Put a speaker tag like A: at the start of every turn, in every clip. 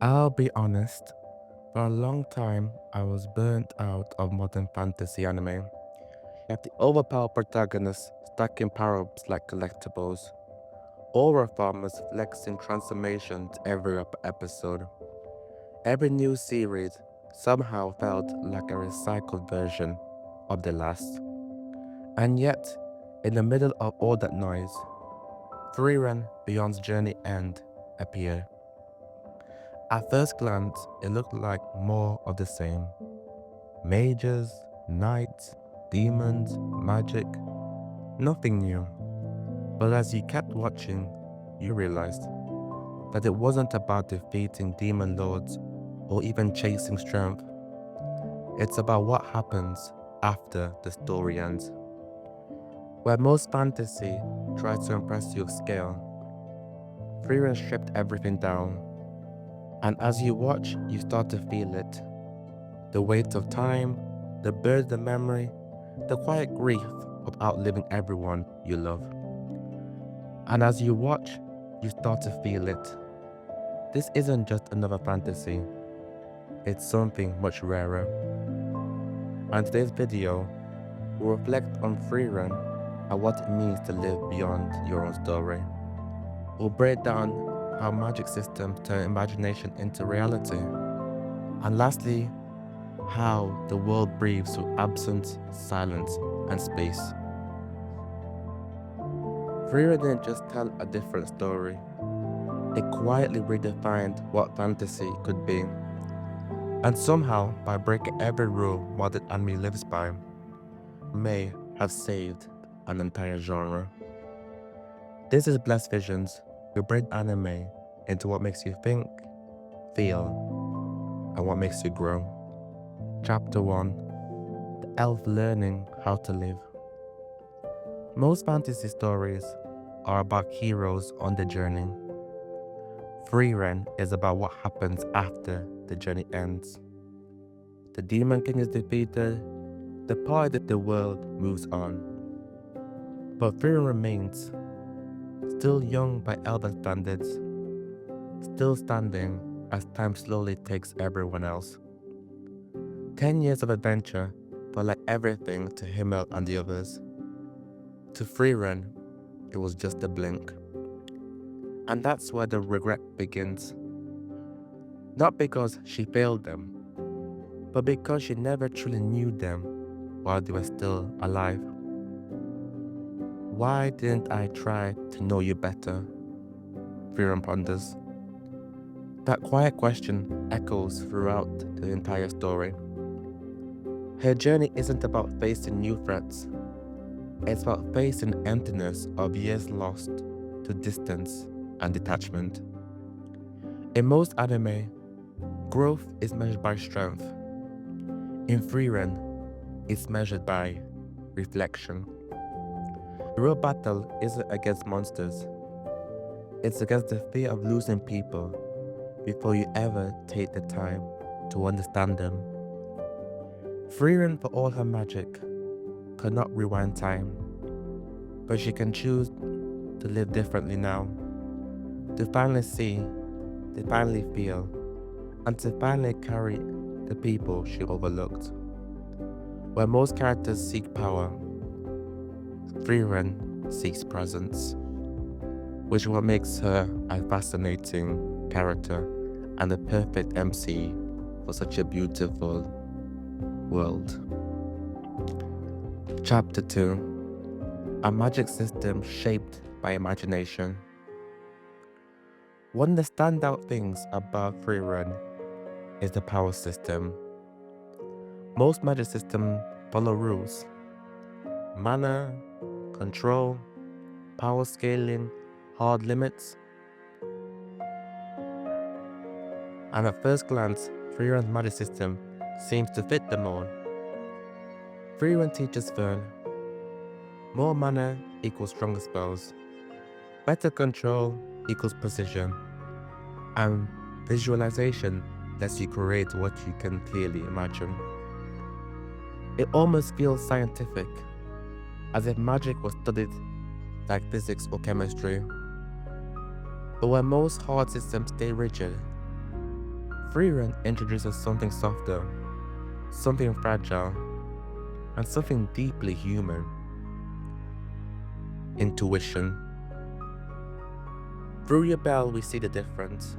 A: I'll be honest, for a long time I was burnt out of modern fantasy anime. You have the overpowered protagonists stuck in power-ups like collectibles, aura farmers flexing transformations every episode. Every new series somehow felt like a recycled version of the last. And yet, in the middle of all that noise, Frieren Beyond's Journey End appeared. At first glance, it looked like more of the same. Mages, knights, demons, magic, nothing new. But as you kept watching, you realized that it wasn't about defeating demon lords or even chasing strength. It's about what happens after the story ends. Where most fantasy tries to impress you with scale, Frieren stripped everything down. And as you watch, you start to feel it. The weight of time, the burden of memory, the quiet grief of outliving everyone you love. And as you watch, you start to feel it. This isn't just another fantasy, it's something much rarer. And today's video will reflect on Frieren and what it means to live beyond your own story. We'll break down how magic systems turn imagination into reality. And lastly, how the world breathes through absence, silence, and space. Frieren didn't just tell a different story, it quietly redefined what fantasy could be. And somehow, by breaking every rule modern anime lives by, may have saved an entire genre. This is Blessed Visions. We break anime into what makes you think, feel, and what makes you grow. Chapter 1: The Elf Learning How to Live. Most fantasy stories are about heroes on the journey. Frieren is about what happens after the journey ends. The Demon King is defeated, the part of the world moves on. But Frieren remains, still young by elder standards, still standing as time slowly takes everyone else. 10 years of adventure felt like everything to Himmel and the others. To Frieren, it was just a blink. And that's where the regret begins. Not because she failed them, but because she never truly knew them while they were still alive. Why didn't I try to know you better? Frieren ponders. That quiet question echoes throughout the entire story. Her journey isn't about facing new threats. It's about facing emptiness of years lost to distance and detachment. In most anime, growth is measured by strength. In Frieren, it's measured by reflection. The real battle isn't against monsters. It's against the fear of losing people before you ever take the time to understand them. Frieren, for all her magic, cannot rewind time, but she can choose to live differently now, to finally see, to finally feel, and to finally carry the people she overlooked. Where most characters seek power, Frieren seeks presence, which is what makes her a fascinating character and the perfect MC for such a beautiful world. Chapter 2: A Magic System Shaped by Imagination. One of the standout things about Frieren is the power system. Most magic systems follow rules: mana, control, power scaling, hard limits. And at first glance, Frieren's magic system seems to fit them all. Frieren teaches Fern, more mana equals stronger spells, better control equals precision, and visualization lets you create what you can clearly imagine. It almost feels scientific, as if magic was studied like physics or chemistry. But where most hard systems stay rigid, Frieren introduces something softer, something fragile, and something deeply human: intuition. Through your bell, we see the difference.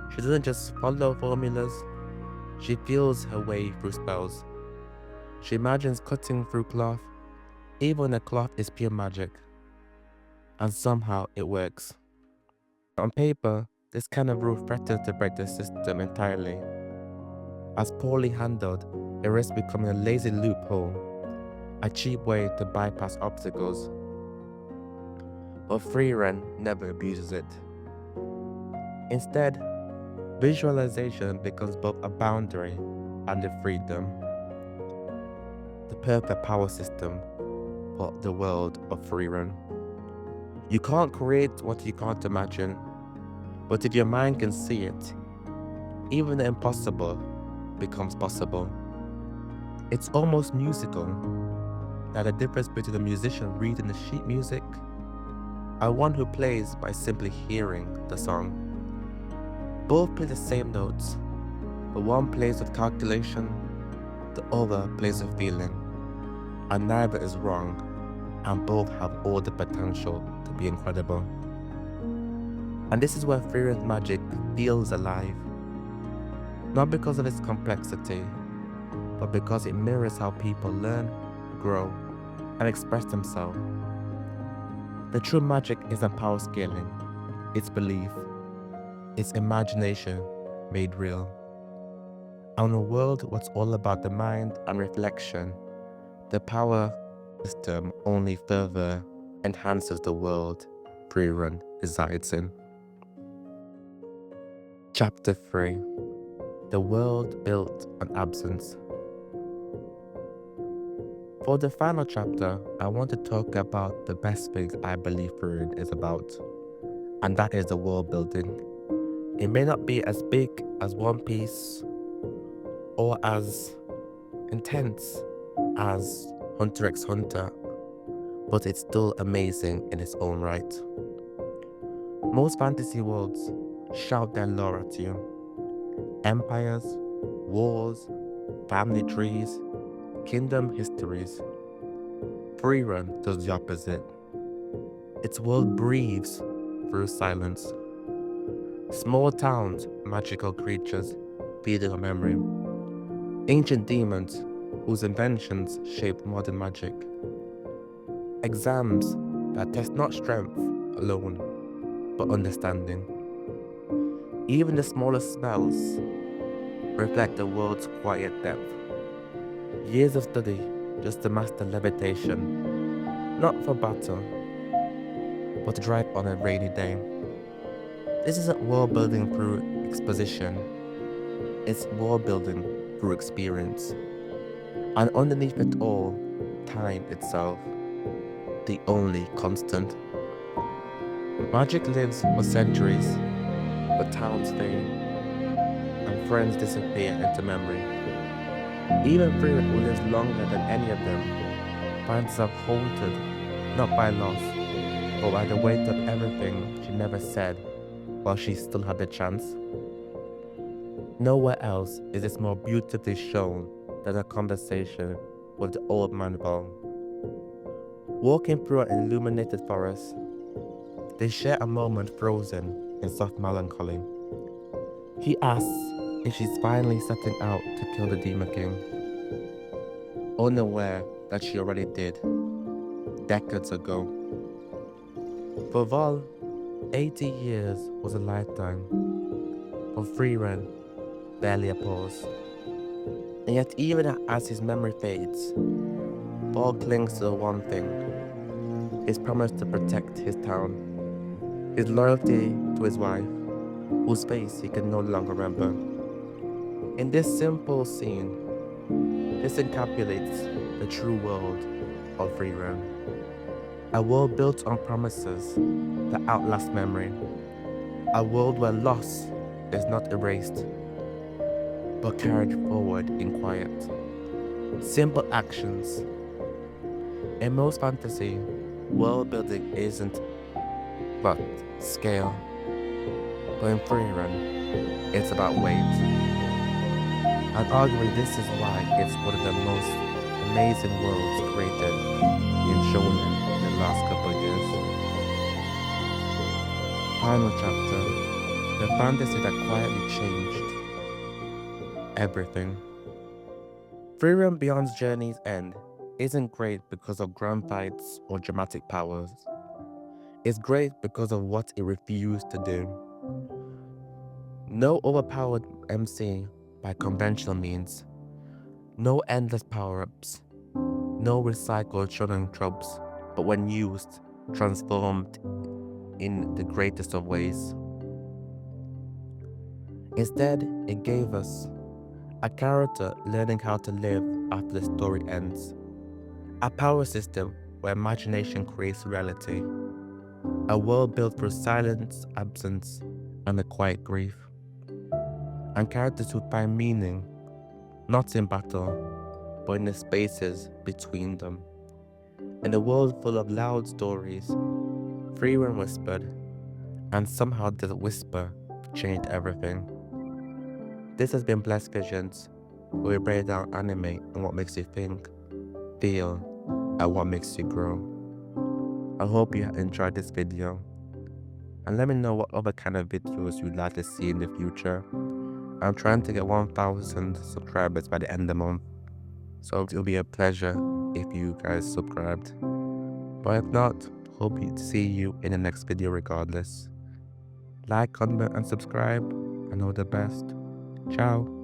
A: She doesn't just follow formulas, she feels her way through spells. She imagines cutting through cloth, even when the cloth is pure magic. And somehow it works. On paper, this kind of rule threatens to break the system entirely. As poorly handled, it risks becoming a lazy loophole, a cheap way to bypass obstacles. But Frieren never abuses it. Instead, visualization becomes both a boundary and a freedom. The perfect power system for the world of Frieren. You can't create what you can't imagine, but if your mind can see it, even the impossible becomes possible. It's almost musical. Now the difference between a musician reading the sheet music and one who plays by simply hearing the song. Both play the same notes, but one plays with calculation, the other plays with feeling. And neither is wrong, and both have all the potential to be incredible. And this is where Frieren's magic feels alive. Not because of its complexity, but because it mirrors how people learn, grow, and express themselves. The true magic isn't power scaling, it's belief, it's imagination made real. And in a world what's all about the mind and reflection, the power system only further enhances the world Frieren resides in. Chapter 3: The world built on absence. For the final chapter, I want to talk about the best thing I believe Frieren is about, and that is the world building. It may not be as big as One Piece or as intense as Hunter x Hunter, but it's still amazing in its own right. Most fantasy worlds shout their lore at you. Empires, wars, family trees, kingdom histories. Frieren does the opposite. Its world breathes through silence. Small towns, magical creatures, feeding on memory. Ancient demons whose inventions shaped modern magic. Exams that test not strength alone, but understanding. Even the smallest spells reflect the world's quiet depth. Years of study just to master levitation, not for battle, but to drive on a rainy day. This isn't world building through exposition, it's world building through experience. And underneath it all, time itself, the only constant. Magic lives for centuries, but towns fade, and friends disappear into memory. Even Frieren, who lives longer than any of them, finds herself haunted, not by loss, but by the weight of everything she never said while she still had the chance. Nowhere else is this more beautifully shown than a conversation with the old man Val. Walking through an illuminated forest, they share a moment frozen in soft melancholy. He asks if she's finally setting out to kill the Demon King, unaware that she already did, decades ago. For Val, 80 years was a lifetime. For Frieren, barely a pause. And yet even as his memory fades, Val clings to the one thing: his promise to protect his town, his loyalty to his wife, whose face he can no longer remember. In this simple scene, this encapsulates the true world of Frieren. A world built on promises that outlast memory. A world where loss is not erased, but carried forward in quiet. Simple actions. In most fantasy, world building isn't but scale. But in Frieren, it's about weight. And arguably this is why it's one of the most amazing worlds created in shonen in the last couple of years. Final chapter, the fantasy that quietly changed everything. Frieren Beyond's journey's end isn't great because of grand fights or dramatic powers. It's great because of what it refused to do. No overpowered MC by conventional means, no endless power-ups, no recycled shonen tropes, but when used, transformed in the greatest of ways. Instead, it gave us a character learning how to live after the story ends, a power system where imagination creates reality, a world built through silence, absence, and a quiet grief, and characters who find meaning not in battle, but in the spaces between them. In a world full of loud stories, Frieren whispered, and somehow the whisper changed everything. This has been Blessed Visions, where we break down anime and what makes you think, feel, and what makes you grow. I hope you enjoyed this video, and let me know what other kind of videos you'd like to see in the future. I'm trying to get 1,000 subscribers by the end of the month, so it'll be a pleasure if you guys subscribed. But if not, hope to see you in the next video regardless. Like, comment, and subscribe, and all the best. Ciao.